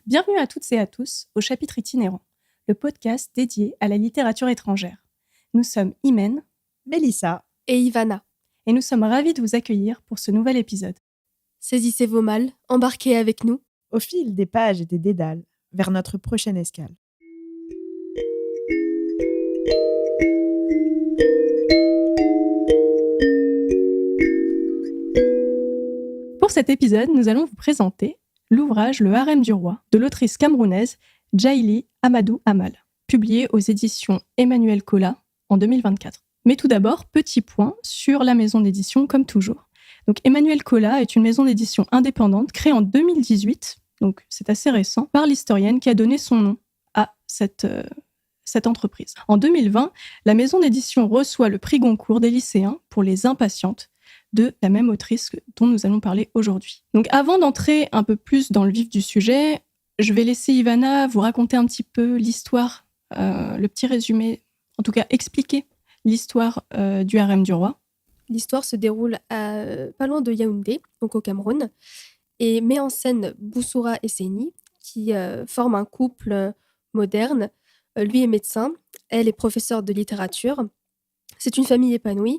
Bienvenue à toutes et à tous au chapitre itinérant, le podcast dédié à la littérature étrangère. Nous sommes Imen, Mélissa et Ivana. Et nous sommes ravis de vous accueillir pour ce nouvel épisode. Saisissez vos malles, embarquez avec nous. Au fil des pages et des dédales, vers notre prochaine escale. Pour cet épisode, nous allons vous présenter l'ouvrage Le Harem du roi de l'autrice camerounaise Djaïli Amadou Amal, publié aux éditions Emmanuel Colas en 2024. Mais tout d'abord, petit point sur la maison d'édition comme toujours. Donc Emmanuel Colas est une maison d'édition indépendante créée en 2018, donc c'est assez récent, par l'historienne qui a donné son nom à cette entreprise. En 2020, la maison d'édition reçoit le prix Goncourt des lycéens pour Les Impatientes de la même autrice dont nous allons parler aujourd'hui. Donc avant d'entrer un peu plus dans le vif du sujet, je vais laisser Ivana vous raconter un petit peu l'histoire, le petit résumé, en tout cas expliquer l'histoire du harem du roi. L'histoire se déroule pas loin de Yaoundé, donc au Cameroun, et met en scène Boussoura et Seyni, qui forment un couple moderne. Lui est médecin, elle est professeure de littérature. C'est une famille épanouie,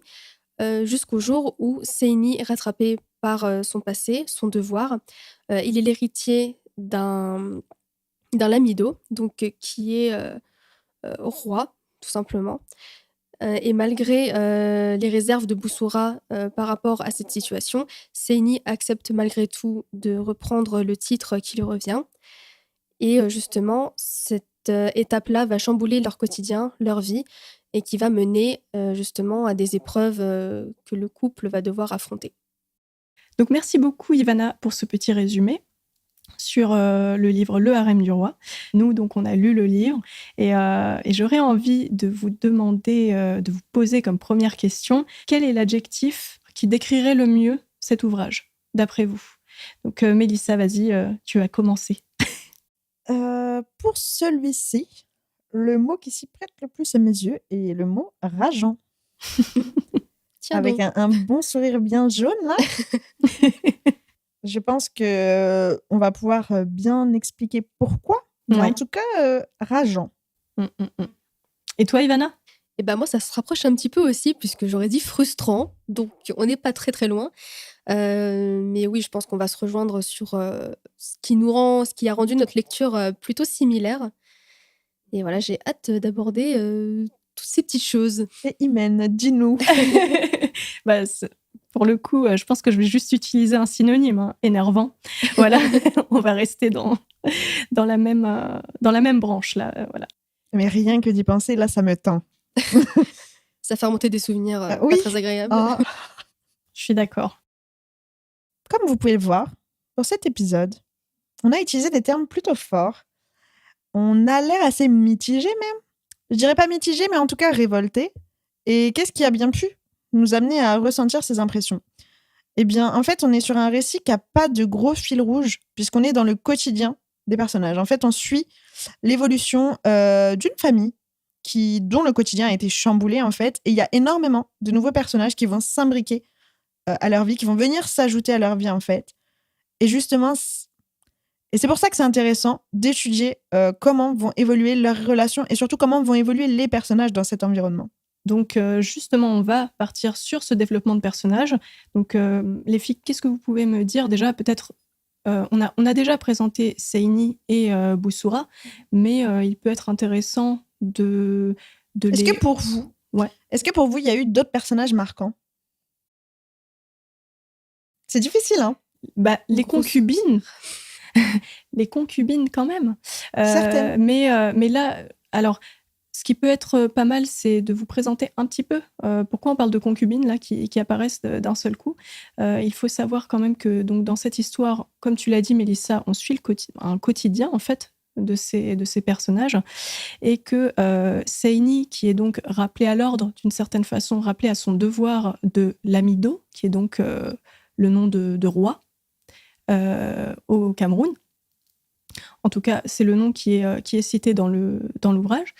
jusqu'au jour où Seyni est rattrapé par son passé, son devoir. Il est l'héritier d'un lamido, donc qui est roi, tout simplement. Et malgré les réserves de Boussoura par rapport à cette situation, Seyni accepte malgré tout de reprendre le titre qui lui revient. Et justement, cette étape-là va chambouler leur quotidien, leur vie, et qui va mener justement à des épreuves que le couple va devoir affronter. Donc merci beaucoup Ivana pour ce petit résumé sur le livre Le Harem du roi. Nous, donc, on a lu le livre et j'aurais envie de vous demander, de vous poser comme première question, quel est l'adjectif qui décrirait le mieux cet ouvrage, d'après vous ? Donc, Mélissa, vas-y, tu vas commencer. Pour celui-ci, le mot qui s'y prête le plus à mes yeux est le mot rageant. Tiens avec donc. un bon sourire bien jaune, là. Je pense qu'on va pouvoir bien expliquer pourquoi, mais Ouais. en tout cas, rageant. Et toi, Ivana ? Et ben moi, ça se rapproche un petit peu aussi, puisque j'aurais dit frustrant, donc on n'est pas très très loin. Mais oui, je pense qu'on va se rejoindre sur ce qui a rendu notre lecture plutôt similaire. Et voilà, j'ai hâte d'aborder toutes ces petites choses. Et Imen, dis-nous. Bah, pour le coup, je pense que je vais juste utiliser un synonyme, hein, énervant. Voilà, on va rester dans la même branche, là. Voilà. Mais rien que d'y penser, là, ça me tend. Ça fait remonter des souvenirs oui. pas très agréables. Ah. Je suis d'accord. Comme vous pouvez le voir, pour cet épisode, on a utilisé des termes plutôt forts. On a l'air assez mitigé même. Je dirais pas mitigé, mais en tout cas révolté. Et qu'est-ce qui a bien pu nous amener à ressentir ces impressions ? Eh bien, en fait, on est sur un récit qui n'a pas de gros fil rouge, puisqu'on est dans le quotidien des personnages. En fait, on suit l'évolution d'une famille dont le quotidien a été chamboulé, en fait. Et il y a énormément de nouveaux personnages qui vont s'imbriquer à leur vie, qui vont venir s'ajouter à leur vie, en fait. Et justement, c'est pour ça que c'est intéressant d'étudier comment vont évoluer leurs relations et surtout comment vont évoluer les personnages dans cet environnement. Donc, justement, on va partir sur ce développement de personnages. Donc, les filles, qu'est-ce que vous pouvez me dire ? Déjà, peut-être, on a déjà présenté Seyni et Boussoura, mais il peut être intéressant de Est-ce les... que pour vous, Ouais. Est-ce que pour vous, il y a eu d'autres personnages marquants ? C'est difficile, hein ? Bah, les concubines. Les concubines, quand même. Certaines. Mais là, alors... Ce qui peut être pas mal, c'est de vous présenter un petit peu pourquoi on parle de concubines là, qui apparaissent d'un seul coup. Il faut savoir quand même que donc, dans cette histoire, comme tu l'as dit, Mélissa, on suit un quotidien en fait, de ces personnages. Et que Seyni, qui est donc rappelé à l'ordre, d'une certaine façon, rappelé à son devoir de lamido, qui est donc le nom de roi au Cameroun. En tout cas, c'est le nom qui est cité dans l'ouvrage.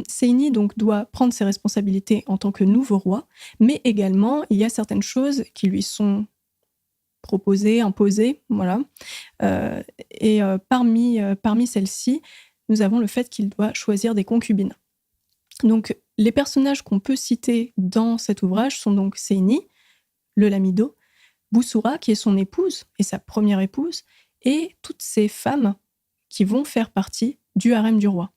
Seyni donc doit prendre ses responsabilités en tant que nouveau roi, mais également il y a certaines choses qui lui sont proposées, imposées, voilà. Parmi celles-ci, nous avons le fait qu'il doit choisir des concubines. Donc, les personnages qu'on peut citer dans cet ouvrage sont donc Seini, le lamido, Boussura, qui est son épouse et sa première épouse, et toutes ces femmes qui vont faire partie du harem du roi.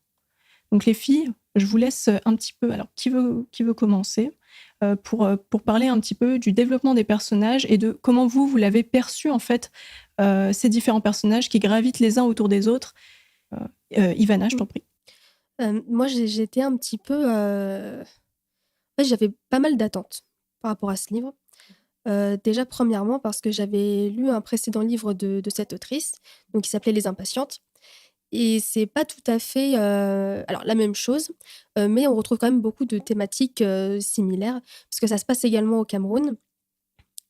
Donc les filles, je vous laisse un petit peu... Alors, qui veut commencer pour parler un petit peu du développement des personnages et de comment vous l'avez perçu, en fait, ces différents personnages qui gravitent les uns autour des autres. Ivana, je t'en prie. Moi, j'étais un petit peu... j'avais pas mal d'attentes par rapport à ce livre. Déjà, premièrement, parce que j'avais lu un précédent livre de cette autrice, donc qui s'appelait Les Impatientes. Et c'est pas tout à fait alors la même chose, mais on retrouve quand même beaucoup de thématiques similaires, parce que ça se passe également au Cameroun.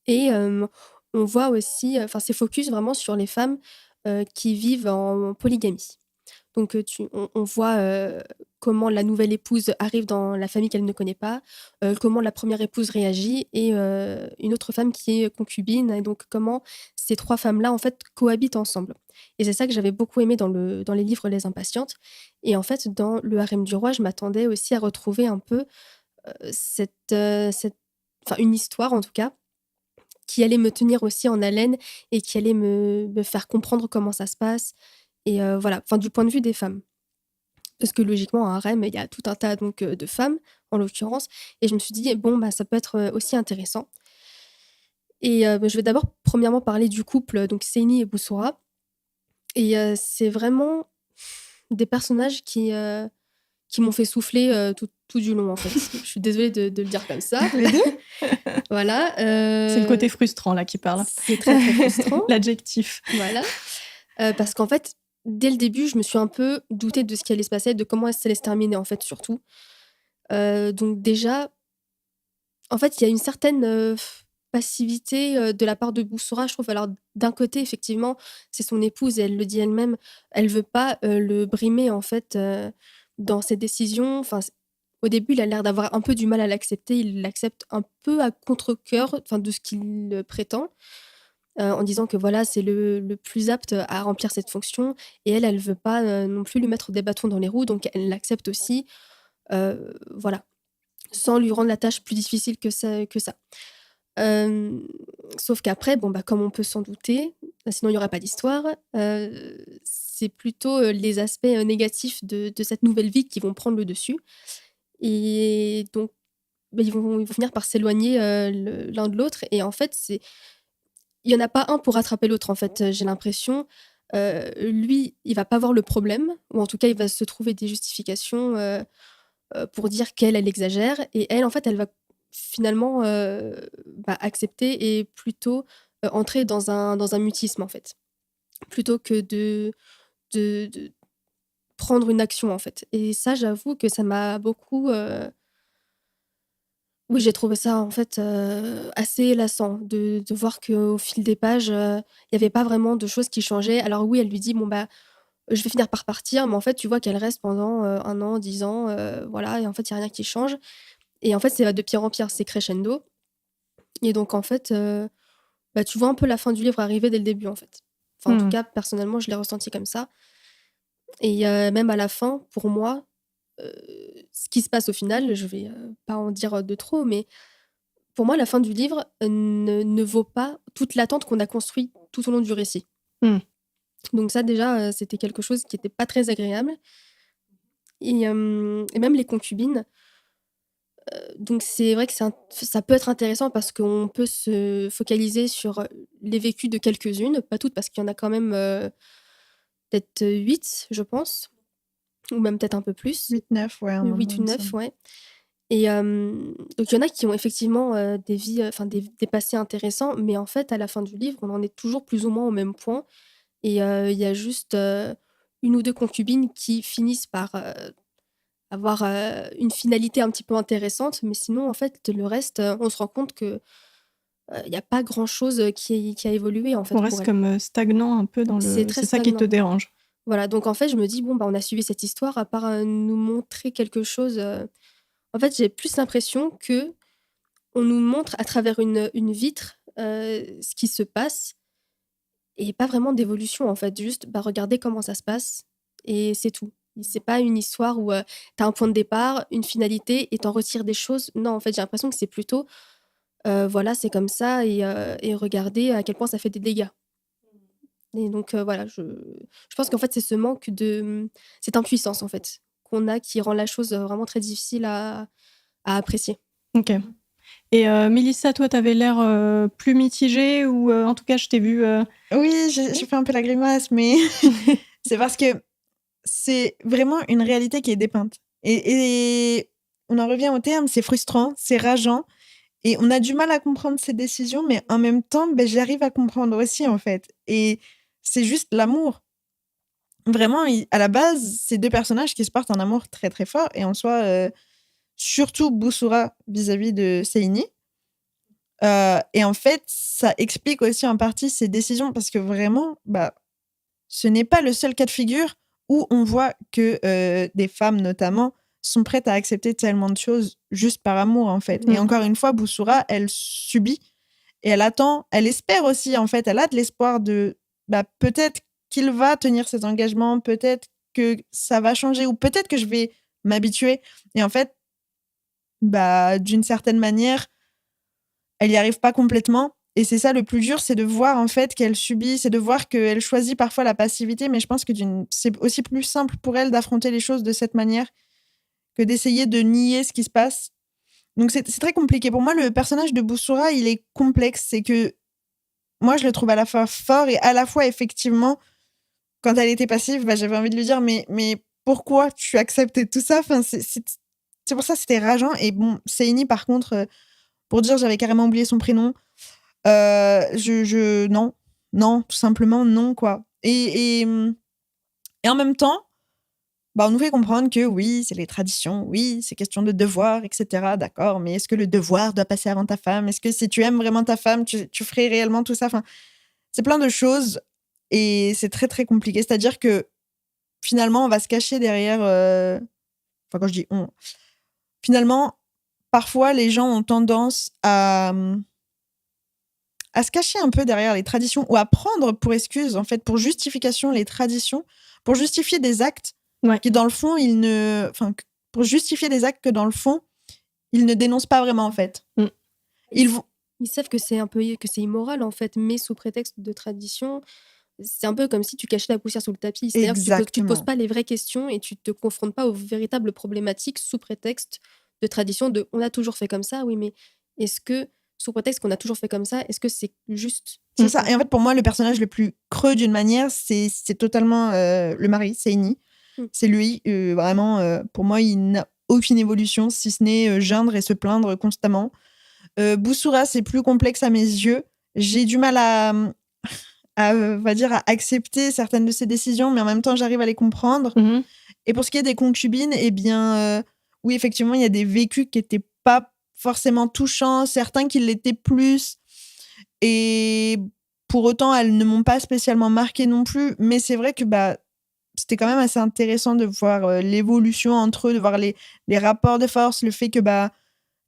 Et on voit aussi, c'est focus vraiment sur les femmes qui vivent en polygamie. Donc, on voit comment la nouvelle épouse arrive dans la famille qu'elle ne connaît pas, comment la première épouse réagit et une autre femme qui est concubine, et donc comment ces 3 femmes-là, en fait, cohabitent ensemble. Et c'est ça que j'avais beaucoup aimé dans les livres Les Impatientes. Et en fait, dans le harem du roi, je m'attendais aussi à retrouver un peu une histoire, en tout cas, qui allait me tenir aussi en haleine et qui allait me faire comprendre comment ça se passe. Et voilà, du point de vue des femmes. Parce que logiquement, un harem, il y a tout un tas donc, de femmes, en l'occurrence. Et je me suis dit, ça peut être aussi intéressant. Et je vais d'abord, premièrement, parler du couple, donc Seini et Boussura. Et c'est vraiment des personnages qui m'ont fait souffler tout du long, en fait. Je suis désolée de le dire comme ça. Les deux. Voilà. C'est le côté frustrant, là, qui parle. C'est très, très frustrant. L'adjectif. Voilà. Parce qu'en fait, dès le début, je me suis un peu doutée de ce qui allait se passer, de comment ça allait se terminer, en fait, surtout. Donc déjà, en fait, il y a une certaine passivité de la part de Boussura, je trouve. Alors, d'un côté, effectivement, c'est son épouse et elle le dit elle-même, elle veut pas le brimer, en fait, dans ses décisions. Au début, il a l'air d'avoir un peu du mal à l'accepter. Il l'accepte un peu à contre-cœur, de ce qu'il prétend. En disant que voilà, c'est le plus apte à remplir cette fonction. Et elle veut pas non plus lui mettre des bâtons dans les roues, donc elle l'accepte aussi, voilà, sans lui rendre la tâche plus difficile que ça. Sauf qu'après, comme on peut s'en douter, sinon il n'y aurait pas d'histoire, c'est plutôt les aspects négatifs de cette nouvelle vie qui vont prendre le dessus. Et donc, ils vont finir par s'éloigner l'un de l'autre. Et en fait, il y en a pas un pour rattraper l'autre, en fait, j'ai l'impression. Lui, il va pas voir le problème, ou en tout cas, il va se trouver des justifications pour dire qu'elle exagère. Et elle, en fait, elle va finalement accepter et plutôt entrer dans un mutisme, en fait, plutôt que de prendre une action, en fait. Et ça, j'avoue que ça m'a beaucoup... Oui, j'ai trouvé ça, en fait, assez lassant de voir qu'au fil des pages, il y avait pas vraiment de choses qui changeaient. Alors oui, elle lui dit: «Bon, je vais finir par partir», mais en fait, tu vois qu'elle reste pendant 1 an, 10 ans, voilà, et en fait, il y a rien qui change. Et en fait, ça va de pire en pire, c'est crescendo. Et donc en fait, tu vois un peu la fin du livre arriver dès le début, en fait. En tout cas, personnellement, je l'ai ressenti comme ça. Et même à la fin, pour moi, ce qui se passe au final, je vais pas en dire de trop, mais pour moi, la fin du livre ne vaut pas toute l'attente qu'on a construite tout au long du récit. Donc ça, déjà, c'était quelque chose qui était pas très agréable. Et même les concubines, donc c'est vrai que ça peut être intéressant parce qu'on peut se focaliser sur les vécus de quelques-unes, pas toutes, parce qu'il y en a quand même peut-être 8, je pense, ou même peut-être un peu plus. 8-9, ouais. 8 ou 9, ouais. Et donc il y en a qui ont effectivement des vies, des passés intéressants, mais en fait, à la fin du livre, on en est toujours plus ou moins au même point. Et il y a juste 1 ou 2 concubines qui finissent par avoir une finalité un petit peu intéressante, mais sinon, en fait, le reste, on se rend compte que il y a pas grand-chose qui a évolué, en fait, On pour reste elle. comme stagnant un peu dans le... C'est très ça qui te stagnant. dérange. Voilà, donc en fait, je me dis: «Bon, on a suivi cette histoire, à part nous montrer quelque chose», en fait, j'ai plus l'impression qu'on nous montre à travers une vitre ce qui se passe et pas vraiment d'évolution en fait. Juste regarder comment ça se passe et c'est tout. C'est pas une histoire où tu as un point de départ, une finalité et t'en retires des choses. Non, en fait, j'ai l'impression que c'est plutôt voilà, c'est comme ça et regardez à quel point ça fait des dégâts. Et donc voilà, je pense qu'en fait, c'est ce manque de cette impuissance en fait qu'on a qui rend la chose vraiment très difficile à apprécier. Ok. Et Mélissa, toi, t'avais l'air plus mitigée ou en tout cas, je t'ai vu... Oui, j'ai fait un peu la grimace, mais c'est parce que c'est vraiment une réalité qui est dépeinte. Et on en revient au terme, c'est frustrant, c'est rageant. Et on a du mal à comprendre ces décisions, mais en même temps, j'arrive à comprendre aussi, en fait. Et c'est juste l'amour. Vraiment, à la base, c'est deux personnages qui se portent un amour très, très fort. Et en soi, surtout Boussura vis-à-vis de Seini. Et en fait, ça explique aussi en partie ses décisions, parce que vraiment, ce n'est pas le seul cas de figure où on voit que des femmes, notamment, sont prêtes à accepter tellement de choses juste par amour, en fait. Et encore une fois, Boussura, elle subit et elle attend, elle espère aussi, en fait, elle a de l'espoir de peut-être qu'il va tenir ses engagements, peut-être que ça va changer ou peut-être que je vais m'habituer. Et en fait, d'une certaine manière, elle n'y arrive pas complètement. Et c'est ça le plus dur, c'est de voir en fait qu'elle subit, c'est de voir qu'elle choisit parfois la passivité, mais je pense que c'est aussi plus simple pour elle d'affronter les choses de cette manière que d'essayer de nier ce qui se passe. Donc c'est très compliqué. Pour moi, le personnage de Boussura, il est complexe. C'est que moi, je le trouve à la fois fort et à la fois, effectivement, quand elle était passive, j'avais envie de lui dire mais pourquoi tu acceptes tout ça, enfin, c'est pour ça que c'était rageant. Et bon, Seini, par contre, pour dire, j'avais carrément oublié son prénom. Non, tout simplement non, quoi. Et en même temps, on nous fait comprendre que oui, c'est les traditions, oui, c'est question de devoir, etc. D'accord, mais est-ce que le devoir doit passer avant ta femme? Est-ce que si tu aimes vraiment ta femme, tu ferais réellement tout ça? Enfin, c'est plein de choses et c'est très, très compliqué. C'est-à-dire que finalement, on va se cacher derrière... Enfin, quand je dis on... Finalement, parfois, les gens ont tendance à se cacher un peu derrière les traditions ou à prendre pour excuse, en fait, pour justification les traditions, pour justifier des actes qui, dans le fond, pour justifier des actes que, dans le fond, ils ne dénoncent pas vraiment, en fait. Ils savent que c'est immoral, en fait, mais sous prétexte de tradition, c'est un peu comme si tu cachais la poussière sous le tapis. C'est-à-dire que tu ne poses pas les vraies questions et tu ne te confrontes pas aux véritables problématiques sous prétexte de tradition, de « on a toujours fait comme ça ». Oui, mais est-ce que, sous prétexte qu'on a toujours fait comme ça, est-ce que c'est juste? C'est ça. Et en fait, pour moi, le personnage le plus creux d'une manière, c'est totalement le mari, Seini. C'est lui, vraiment, pour moi, il n'a aucune évolution, si ce n'est geindre et se plaindre constamment. Boussura, c'est plus complexe à mes yeux. J'ai du mal à accepter certaines de ses décisions, mais en même temps, j'arrive à les comprendre. Et pour ce qui est des concubines, eh bien, oui, effectivement, il y a des vécus qui n'étaient pas forcément touchants, certains qui l'étaient plus. Et pour autant, elles ne m'ont pas spécialement marquée non plus. Mais c'est vrai que c'était quand même assez intéressant de voir l'évolution entre eux, de voir les rapports de force, le fait que en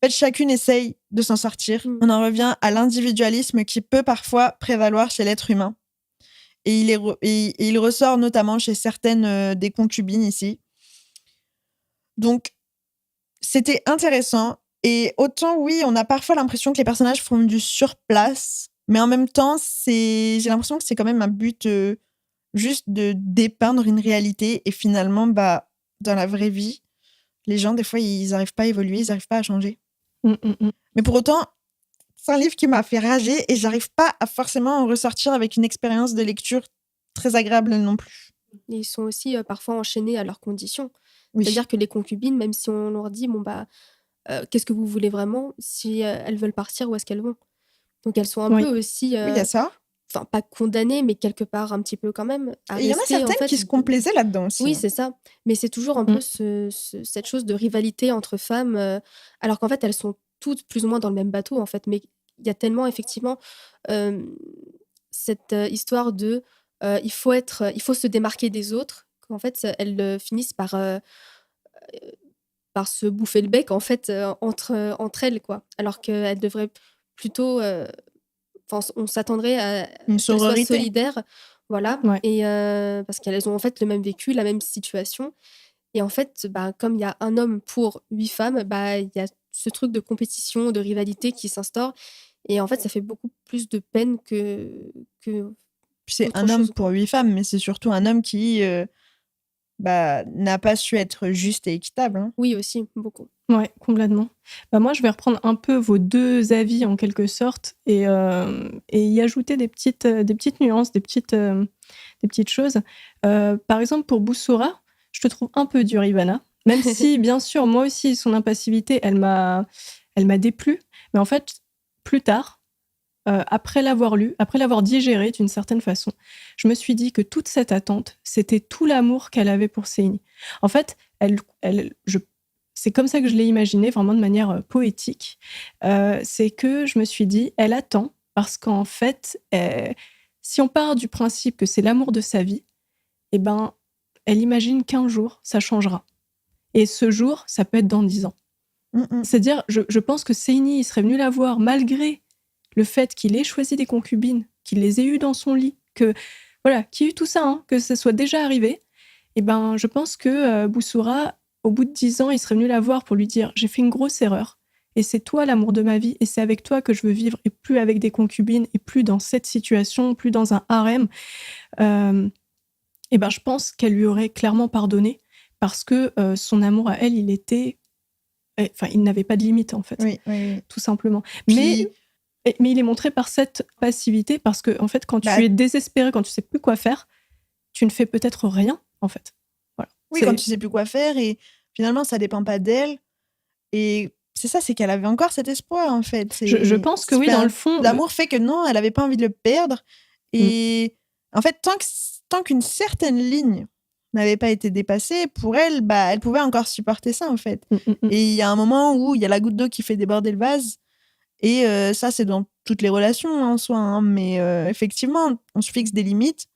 fait, chacune essaye de s'en sortir. On en revient à l'individualisme qui peut parfois prévaloir chez l'être humain. Et il ressort notamment chez certaines des concubines ici. Donc, c'était intéressant. Et autant, oui, on a parfois l'impression que les personnages font du surplace, mais en même temps, j'ai l'impression que c'est quand même un but juste de dépeindre une réalité. Et finalement, dans la vraie vie, les gens, des fois, ils n'arrivent pas à évoluer, ils n'arrivent pas à changer. Mais pour autant, c'est un livre qui m'a fait rager et j'arrive pas à forcément en ressortir avec une expérience de lecture très agréable non plus. Et ils sont aussi parfois enchaînés à leurs conditions. Oui. C'est-à-dire que les concubines, même si on leur dit qu'est-ce que vous voulez vraiment, si elles veulent partir, où est-ce qu'elles vont? Donc elles sont un peu aussi, oui, il y a ça. Enfin, pas condamnées, mais quelque part un petit peu quand même. Il y en a certaines qui se complaisaient là-dedans aussi. Oui, c'est ça. Mais c'est toujours un peu cette chose de rivalité entre femmes, alors qu'en fait, elles sont toutes plus ou moins dans le même bateau, en fait. Mais il y a tellement, effectivement, cette histoire de il faut se démarquer des autres, qu'en fait, elles finissent par se bouffer le bec, en fait, entre elles, quoi. Alors qu'elles devraient plutôt on s'attendrait à Une qu'elles soient sororité. solidaires, voilà, Ouais. et parce qu'elles ont en fait le même vécu, la même situation. Et en fait, comme il y a un homme pour 8 femmes, il y a ce truc de compétition, de rivalité qui s'instaure. Et en fait, ça fait beaucoup plus de peine que Puis c'est autre un homme chose, pour quoi. 8 femmes, mais c'est surtout un homme qui n'a pas su être juste et équitable. Hein. Oui, aussi, beaucoup. Ouais, complètement. Moi, je vais reprendre un peu vos deux avis en quelque sorte et y ajouter des petites nuances, des petites choses. Par exemple, pour Boussora, je te trouve un peu dure, Ivana. Même si, bien sûr, moi aussi, son impassivité, elle m'a déplu. Mais en fait, plus tard, après l'avoir lu, après l'avoir digéré d'une certaine façon, je me suis dit que toute cette attente, c'était tout l'amour qu'elle avait pour Seini. En fait, c'est comme ça que je l'ai imaginé, vraiment de manière poétique. C'est que je me suis dit, elle attend, parce qu'en fait, si on part du principe que c'est l'amour de sa vie, eh ben, elle imagine qu'un jour, ça changera. Et ce jour, ça peut être dans 10 ans. C'est-à-dire, je pense que Seini, il serait venu la voir malgré le fait qu'il ait choisi des concubines, qu'il les ait eues dans son lit, qu'il y ait eu tout ça, hein, que ça soit déjà arrivé. Et ben, je pense que Boussora, au bout de 10 ans, il serait venu la voir pour lui dire « J'ai fait une grosse erreur, et c'est toi l'amour de ma vie, et c'est avec toi que je veux vivre, et plus avec des concubines, et plus dans cette situation, plus dans un harem. » Et ben, je pense qu'elle lui aurait clairement pardonné, parce que son amour à elle, il n'avait pas de limite, en fait. Oui. Tout simplement. Puis, Mais il est montré par cette passivité, parce que, en fait, quand tu es désespéré, quand tu sais plus quoi faire, tu ne fais peut-être rien, en fait. Voilà. oui, quand tu sais plus quoi faire, et finalement, ça dépend pas d'elle. Et c'est ça, c'est qu'elle avait encore cet espoir, en fait. Je pense que oui, dans le fond... L'amour fait que non, elle avait pas envie de le perdre. Et en fait, tant qu'une certaine ligne n'avait pas été dépassée, pour elle, elle pouvait encore supporter ça, en fait. Et il y a un moment où il y a la goutte d'eau qui fait déborder le vase. Et ça, c'est dans toutes les relations en soi. Hein, mais effectivement, on se fixe des limites.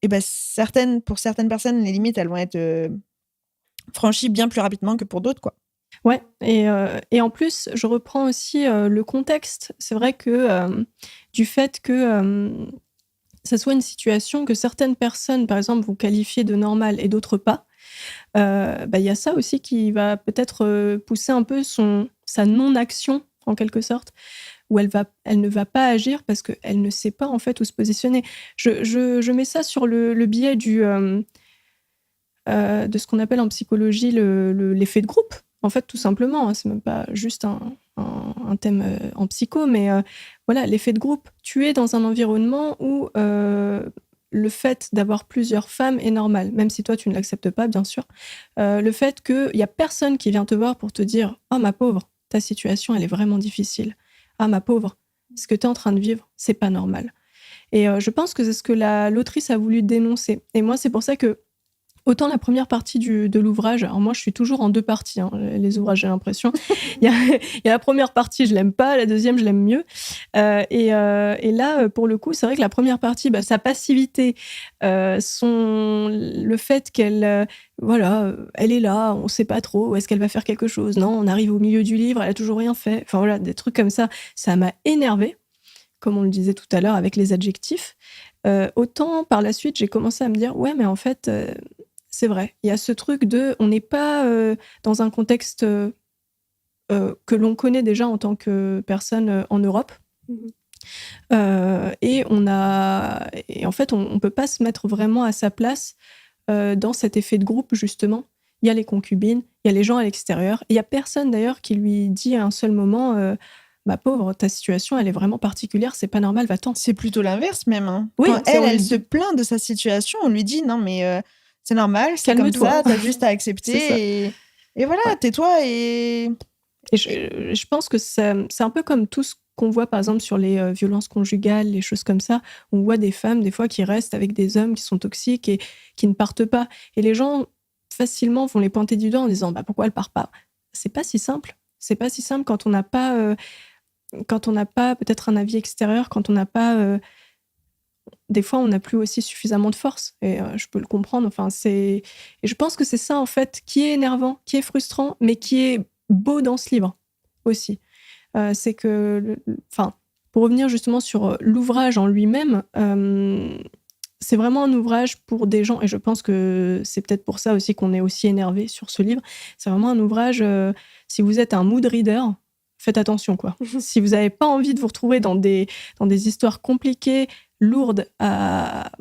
Et pour certaines personnes, les limites, elles vont être franchies bien plus rapidement que pour d'autres, quoi. Ouais, et en plus, je reprends aussi le contexte. C'est vrai que du fait que ça soit une situation que certaines personnes, par exemple, vont qualifier de normale et d'autres pas, il y a ça aussi qui va peut-être pousser un peu sa non-action, en quelque sorte, où elle ne va pas agir parce qu'elle ne sait pas, en fait, où se positionner. Je mets ça sur le biais de ce qu'on appelle en psychologie l'effet de groupe. En fait, tout simplement, hein, c'est même pas juste un thème en psycho, mais voilà, l'effet de groupe. Tu es dans un environnement où le fait d'avoir plusieurs femmes est normal, même si toi, tu ne l'acceptes pas, bien sûr. Le fait qu'il n'y a personne qui vient te voir pour te dire « Oh, ma pauvre, ta situation, elle est vraiment difficile. Ah, ma pauvre, ce que tu es en train de vivre, c'est pas normal. » Et je pense que c'est ce que l'autrice a voulu dénoncer. Et moi, c'est pour ça que autant la première partie de l'ouvrage, alors moi je suis toujours en deux parties, hein, les ouvrages, j'ai l'impression. Il y a la première partie, je l'aime pas, la deuxième, je l'aime mieux. Et là, pour le coup, c'est vrai que la première partie, sa passivité, le fait qu'elle elle est là, on sait pas trop, est-ce qu'elle va faire quelque chose? Non, on arrive au milieu du livre, elle a toujours rien fait. Enfin voilà, des trucs comme ça m'a énervée, comme on le disait tout à l'heure avec les adjectifs. Autant par la suite, j'ai commencé à me dire, ouais, mais en fait... c'est vrai, il y a ce truc on n'est pas dans un contexte que l'on connaît déjà en tant que personne en Europe. Et en fait, on peut pas se mettre vraiment à sa place dans cet effet de groupe, justement. Il y a les concubines, il y a les gens à l'extérieur. Il y a personne, d'ailleurs, qui lui dit à un seul moment ma pauvre, ta situation, elle est vraiment particulière, c'est pas normal, va-t'en. C'est plutôt l'inverse, même. Hein. Oui, quand elle se plaint de sa situation, on lui dit non, mais c'est normal, c'est comme ça, t'as juste à accepter. Et voilà, ouais. Tais-toi et je pense que c'est un peu comme tout ce qu'on voit, par exemple, sur les violences conjugales, les choses comme ça. On voit des femmes, des fois, qui restent avec des hommes qui sont toxiques et qui ne partent pas. Et les gens, facilement, vont les pointer du doigt en disant pourquoi elle part pas. C'est pas si simple. C'est pas si simple quand on n'a pas peut-être un avis extérieur, quand on n'a pas... des fois, on n'a plus aussi suffisamment de force. Et je peux le comprendre. Enfin, et je pense que c'est ça, en fait, qui est énervant, qui est frustrant, mais qui est beau dans ce livre aussi. C'est que... pour revenir justement sur l'ouvrage en lui-même, c'est vraiment un ouvrage pour des gens, et je pense que c'est peut-être pour ça aussi qu'on est aussi énervé sur ce livre. C'est vraiment un ouvrage, si vous êtes un mood reader, faites attention, quoi. Si vous n'avez pas envie de vous retrouver dans des histoires compliquées, lourdes à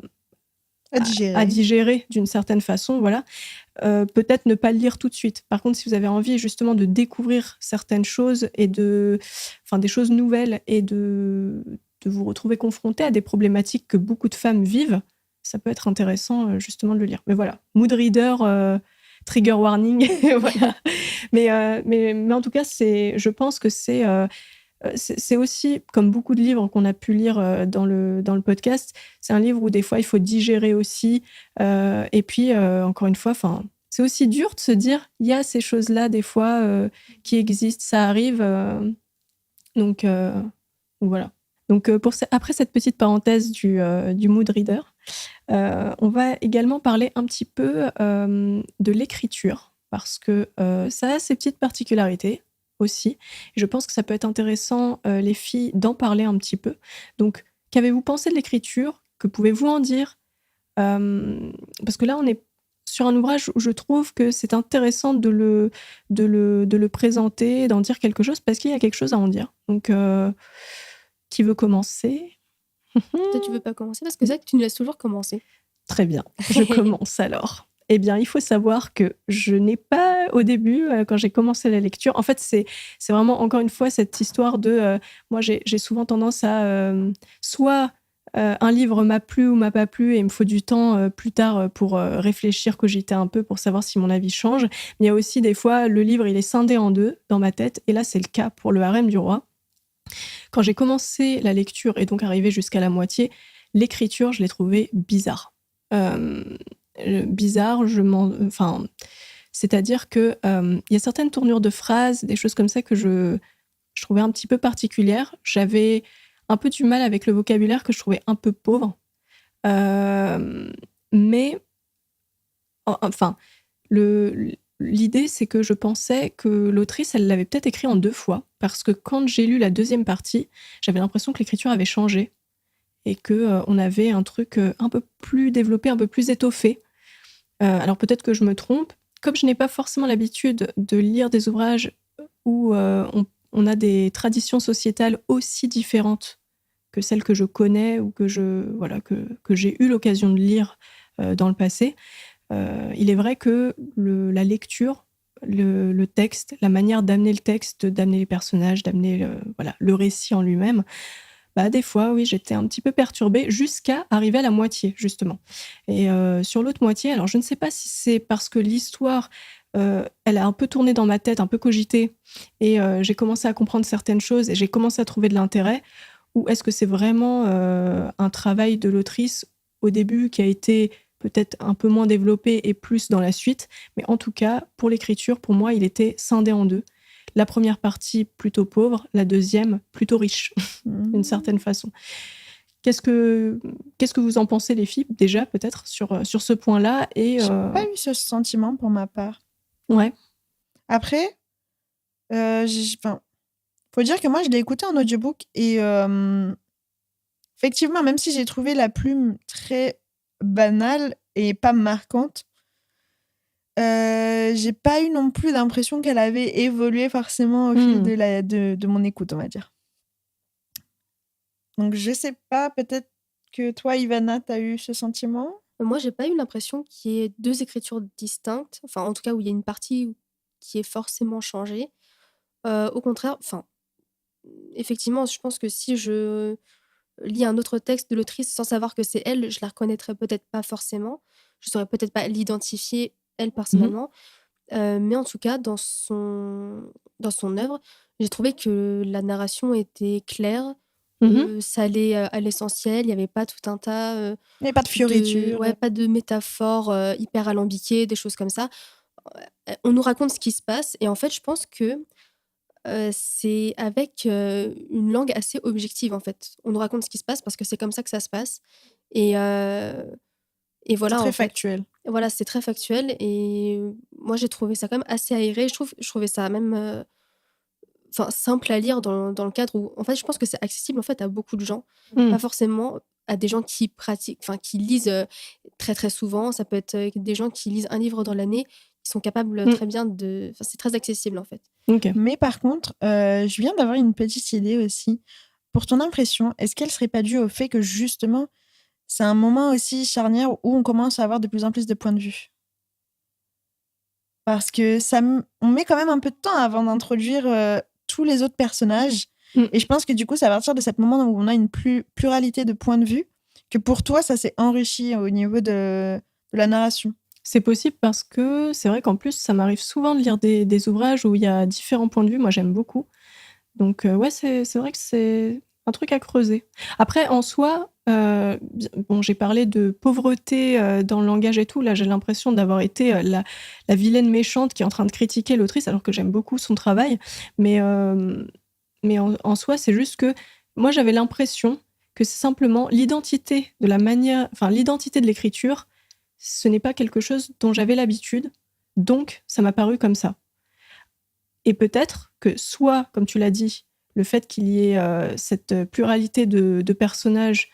À digérer. digérer d'une certaine façon, voilà, peut-être ne pas le lire tout de suite. Par contre, si vous avez envie justement de découvrir certaines choses et des choses nouvelles, et de vous retrouver confronté à des problématiques que beaucoup de femmes vivent, ça peut être intéressant justement de le lire. Mais voilà, mood reader, trigger warning, voilà. Mais en tout cas, je pense que c'est aussi, comme beaucoup de livres qu'on a pu lire dans le podcast, c'est un livre où des fois il faut digérer aussi. Et puis, encore une fois, c'est aussi dur de se dire, il y a ces choses-là des fois qui existent, ça arrive. Donc voilà. Donc après cette petite parenthèse du mood reader, on va également parler un petit peu de l'écriture, parce que ça a ses petites particularités aussi. Et je pense que ça peut être intéressant, les filles, d'en parler un petit peu. Donc, qu'avez-vous pensé de l'écriture? Que pouvez-vous en dire? Parce que là, on est sur un ouvrage où je trouve que c'est intéressant de le présenter, d'en dire quelque chose, parce qu'il y a quelque chose à en dire. Donc, qui veut commencer? Toi, tu veux pas commencer parce que c'est vrai que tu nous laisses toujours commencer. Très bien, je commence alors. Eh bien, il faut savoir que je n'ai pas, au début, quand j'ai commencé la lecture, en fait, c'est vraiment, encore une fois, cette histoire de... moi, j'ai souvent tendance à... soit un livre m'a plu ou m'a pas plu, et il me faut du temps plus tard pour réfléchir, cogiter un peu, pour savoir si mon avis change. Mais il y a aussi des fois, le livre, il est scindé en deux dans ma tête, et là, c'est le cas pour Le Harem du Roi. Quand j'ai commencé la lecture, et donc arrivé jusqu'à la moitié, l'écriture, je l'ai trouvée bizarre. Bizarre, c'est-à-dire que y a certaines tournures de phrases, des choses comme ça que je trouvais un petit peu particulières. J'avais un peu du mal avec le vocabulaire que je trouvais un peu pauvre. Mais enfin, l'idée, c'est que je pensais que l'autrice, elle l'avait peut-être écrit en 2 fois, parce que quand j'ai lu la deuxième partie, j'avais l'impression que l'écriture avait changé, et que on avait un truc un peu plus développé, un peu plus étoffé. Alors peut-être que je me trompe. Comme je n'ai pas forcément l'habitude de lire des ouvrages où on a des traditions sociétales aussi différentes que celles que je connais, ou que j'ai eu l'occasion de lire dans le passé, il est vrai que la lecture, le texte, la manière d'amener le texte, d'amener les personnages, d'amener le récit en lui-même, des fois, oui, j'étais un petit peu perturbée jusqu'à arriver à la moitié, justement. Et sur l'autre moitié, alors je ne sais pas si c'est parce que l'histoire, elle a un peu tourné dans ma tête, un peu cogité, et j'ai commencé à comprendre certaines choses, et j'ai commencé à trouver de l'intérêt, ou est-ce que c'est vraiment un travail de l'autrice au début qui a été peut-être un peu moins développé et plus dans la suite. Mais en tout cas, pour l'écriture, pour moi, il était scindé en deux. La première partie plutôt pauvre, la deuxième plutôt riche, d'une certaine façon. Qu'est-ce que vous en pensez, les filles, déjà, peut-être, sur ce point-là? Et J'ai pas eu ce sentiment pour ma part. Ouais. Après, faut dire que moi, je l'ai écouté en audiobook, et effectivement, même si j'ai trouvé la plume très banale et pas marquante, j'ai pas eu non plus l'impression qu'elle avait évolué forcément au fil de mon écoute, on va dire. Donc je sais pas, peut-être que toi, Ivana, t'as eu ce sentiment? Moi, j'ai pas eu l'impression qu'il y ait 2 écritures distinctes, enfin, en tout cas, où il y a une partie qui est forcément changée. Au contraire, effectivement, je pense que si je lis un autre texte de l'autrice sans savoir que c'est elle, je la reconnaîtrais peut-être pas forcément. Je saurais peut-être pas l'identifier, elle, personnellement. Mais en tout cas, dans son œuvre, j'ai trouvé que la narration était claire, ça allait à l'essentiel. Il y avait pas tout un tas Il n'y avait pas de fioritures. pas de métaphores hyper alambiquées, des choses comme ça. On nous raconte ce qui se passe, et en fait, je pense que c'est avec une langue assez objective, en fait. On nous raconte ce qui se passe parce que c'est comme ça que ça se passe, et voilà, C'est très en fait. factuel. Voilà, c'est très factuel, et moi, j'ai trouvé ça quand même assez aéré. Je trouvais ça même simple à lire dans le cadre où, en fait, je pense que c'est accessible en fait à beaucoup de gens, Mm. pas forcément à des gens qui pratiquent, qui lisent très très souvent. Ça peut être des gens qui lisent un livre dans l'année, qui sont capables très bien de. Enfin, c'est très accessible en fait. Ok. Mais par contre, je viens d'avoir une petite idée aussi. Pour ton impression, est-ce qu'elle serait pas due au fait que justement, c'est un moment aussi charnière où on commence à avoir de plus en plus de points de vue? Parce que on met quand même un peu de temps avant d'introduire tous les autres personnages. Et je pense que du coup, c'est à partir de ce moment où on a une pluralité de points de vue que pour toi, ça s'est enrichi au niveau de la narration. C'est possible parce que c'est vrai qu'en plus, ça m'arrive souvent de lire des ouvrages où il y a différents points de vue. Moi, j'aime beaucoup. Donc, ouais, c'est vrai que c'est un truc à creuser. Après, en soi, j'ai parlé de pauvreté dans le langage et tout. Là, j'ai l'impression d'avoir été la vilaine méchante qui est en train de critiquer l'autrice, alors que j'aime beaucoup son travail. Mais en soi, c'est juste que moi, j'avais l'impression que c'est simplement l'identité de l'écriture, ce n'est pas quelque chose dont j'avais l'habitude, donc ça m'a paru comme ça. Et peut-être que soit, comme tu l'as dit, le fait qu'il y ait cette pluralité de personnages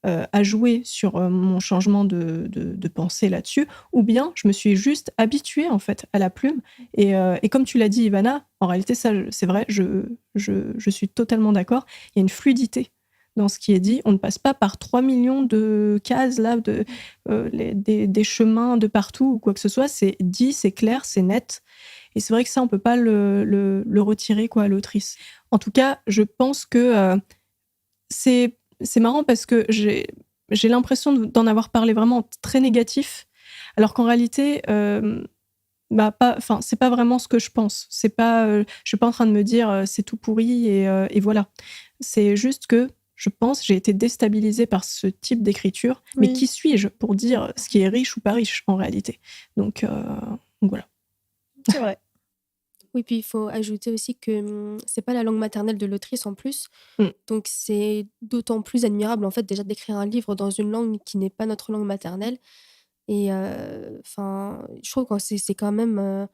a joué sur mon changement de pensée là-dessus, ou bien je me suis juste habituée en fait à la plume. Et comme tu l'as dit, Ivana, en réalité, ça, c'est vrai, je suis totalement d'accord. Il y a une fluidité dans ce qui est dit. On ne passe pas par 3 millions de cases là, des chemins de partout ou quoi que ce soit. C'est dit, c'est clair, c'est net. Et c'est vrai que ça, on peut pas le retirer quoi, à l'autrice. En tout cas, je pense que c'est marrant parce que j'ai l'impression d'en avoir parlé vraiment très négatif, alors qu'en réalité, c'est pas vraiment ce que je pense. C'est pas, je suis pas en train de me dire c'est tout pourri et voilà. C'est juste que je pense j'ai été déstabilisée par ce type d'écriture. Oui. Mais qui suis-je pour dire ce qui est riche ou pas riche en réalité? Donc voilà. C'est vrai. Oui, puis il faut ajouter aussi que c'est pas la langue maternelle de l'autrice en plus. Donc c'est d'autant plus admirable en fait déjà d'écrire un livre dans une langue qui n'est pas notre langue maternelle. Et je trouve que c'est quand même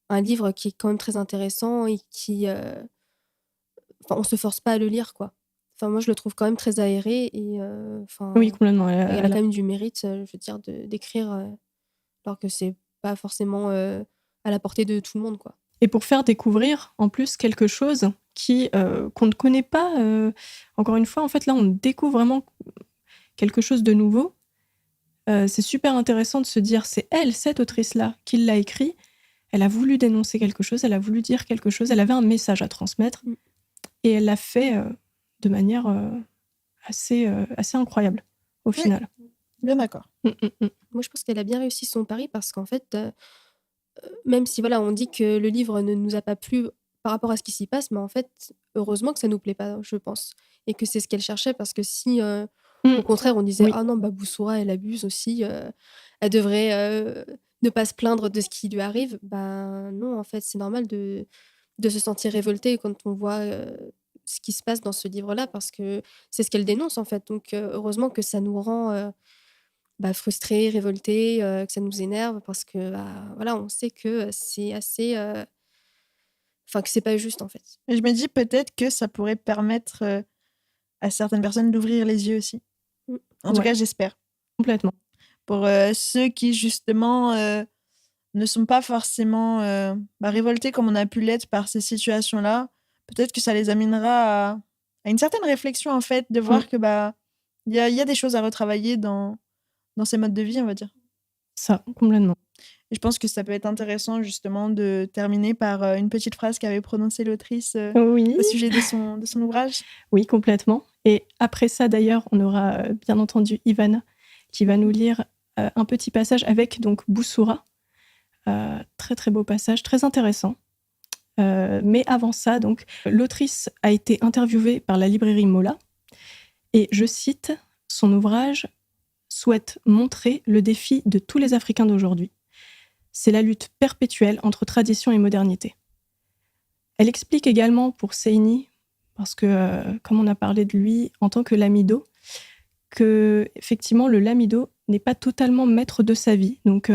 un livre qui est quand même très intéressant et qui, on se force pas à le lire quoi. Enfin moi je le trouve quand même très aéré et Oui, complètement. elle a quand même du mérite, je veux dire d'écrire alors que c'est pas forcément à la portée de tout le monde quoi. Et pour faire découvrir en plus quelque chose qu'on ne connaît pas, encore une fois, en fait là on découvre vraiment quelque chose de nouveau. C'est super intéressant de se dire c'est elle, cette autrice-là, qui l'a écrit. Elle a voulu dénoncer quelque chose, elle a voulu dire quelque chose, elle avait un message à transmettre et elle l'a fait de manière assez incroyable au final. Bien d'accord. Moi je pense qu'elle a bien réussi son pari parce qu'en fait même si voilà, on dit que le livre ne nous a pas plu par rapport à ce qui s'y passe, mais en fait, heureusement que ça nous plaît pas, je pense. Et que c'est ce qu'elle cherchait parce que si, au contraire, on disait: Oui. «Ah non, bah Boussoura, elle abuse aussi, elle devrait, ne pas se plaindre de ce qui lui arrive», ben non, en fait, c'est normal de se sentir révolté quand on voit, ce qui se passe dans ce livre-là parce que c'est ce qu'elle dénonce, en fait. Donc heureusement que ça nous rend, frustrés, révoltés, que ça nous énerve parce que, voilà, on sait que c'est assez, que c'est pas juste, en fait. Et je me dis peut-être que ça pourrait permettre à certaines personnes d'ouvrir les yeux aussi. En tout cas, j'espère. Complètement. Pour ceux qui, justement, ne sont pas forcément révoltés comme on a pu l'être par ces situations-là, peut-être que ça les amènera à une certaine réflexion, en fait, de voir que il y a des choses à retravailler dans ces modes de vie, on va dire. Ça, complètement. Et je pense que ça peut être intéressant, justement, de terminer par une petite phrase qu'avait prononcée l'autrice au sujet de son ouvrage. Oui, complètement. Et après ça, d'ailleurs, on aura bien entendu Ivana qui va nous lire un petit passage avec donc Boussoura. Très, très beau passage, très intéressant. Mais avant ça, donc, l'autrice a été interviewée par la librairie Mola. Et je cite, son ouvrage souhaite montrer le défi de tous les Africains d'aujourd'hui. C'est la lutte perpétuelle entre tradition et modernité. Elle explique également pour Seyni, parce que, comme on a parlé de lui en tant que lamido, que effectivement le lamido n'est pas totalement maître de sa vie. Donc,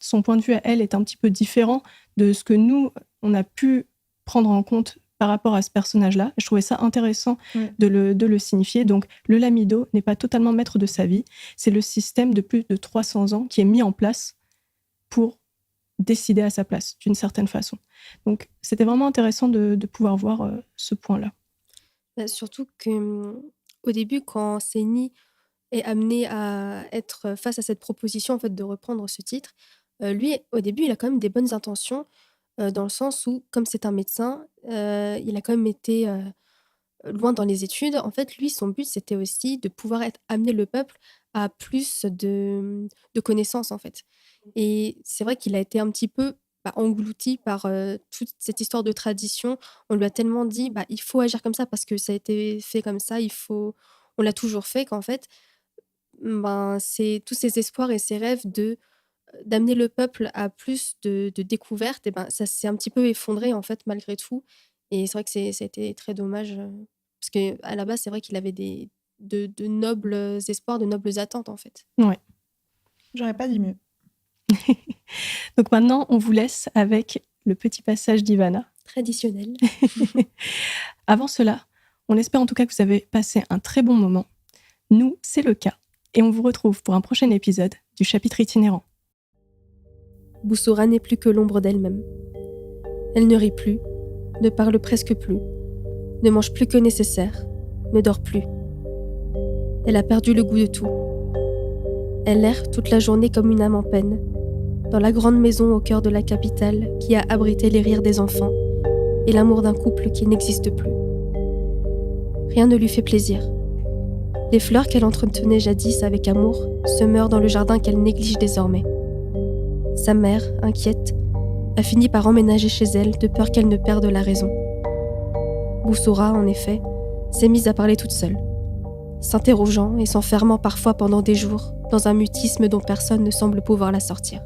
son point de vue à elle est un petit peu différent de ce que nous, on a pu prendre en compte par rapport à ce personnage-là. Je trouvais ça intéressant Ouais. de le signifier. Donc, le lamido n'est pas totalement maître de sa vie. C'est le système de plus de 300 ans qui est mis en place pour décider à sa place, d'une certaine façon. Donc, c'était vraiment intéressant de pouvoir voir ce point-là. Surtout que au début, quand Senni est amené à être face à cette proposition en fait de reprendre ce titre, lui, au début, il a quand même des bonnes intentions, dans le sens où, comme c'est un médecin, il a quand même été loin dans les études. En fait, lui, son but, c'était aussi de pouvoir amener le peuple à plus de connaissances, en fait. Et c'est vrai qu'il a été un petit peu englouti par toute cette histoire de tradition. On lui a tellement dit, il faut agir comme ça parce que ça a été fait comme ça, on l'a toujours fait, qu'en fait, c'est tous ses espoirs et ses rêves d'amener le peuple à plus de découvertes, et ça s'est un petit peu effondré, en fait, malgré tout. Et c'est vrai que ça a été très dommage, parce qu'à la base, c'est vrai qu'il avait de nobles espoirs, de nobles attentes, en fait. Ouais. J'aurais pas dit mieux. Donc maintenant, on vous laisse avec le petit passage d'Ivana. Traditionnel. Avant cela, on espère en tout cas que vous avez passé un très bon moment. Nous, c'est le cas. Et on vous retrouve pour un prochain épisode du chapitre itinérant. Boussora n'est plus que l'ombre d'elle-même. Elle ne rit plus, ne parle presque plus, ne mange plus que nécessaire, ne dort plus. Elle a perdu le goût de tout. Elle erre toute la journée comme une âme en peine, dans la grande maison au cœur de la capitale qui a abrité les rires des enfants et l'amour d'un couple qui n'existe plus. Rien ne lui fait plaisir. Les fleurs qu'elle entretenait jadis avec amour se meurent dans le jardin qu'elle néglige désormais. Sa mère, inquiète, a fini par emménager chez elle de peur qu'elle ne perde la raison. Boussora, en effet, s'est mise à parler toute seule, s'interrogeant et s'enfermant parfois pendant des jours dans un mutisme dont personne ne semble pouvoir la sortir.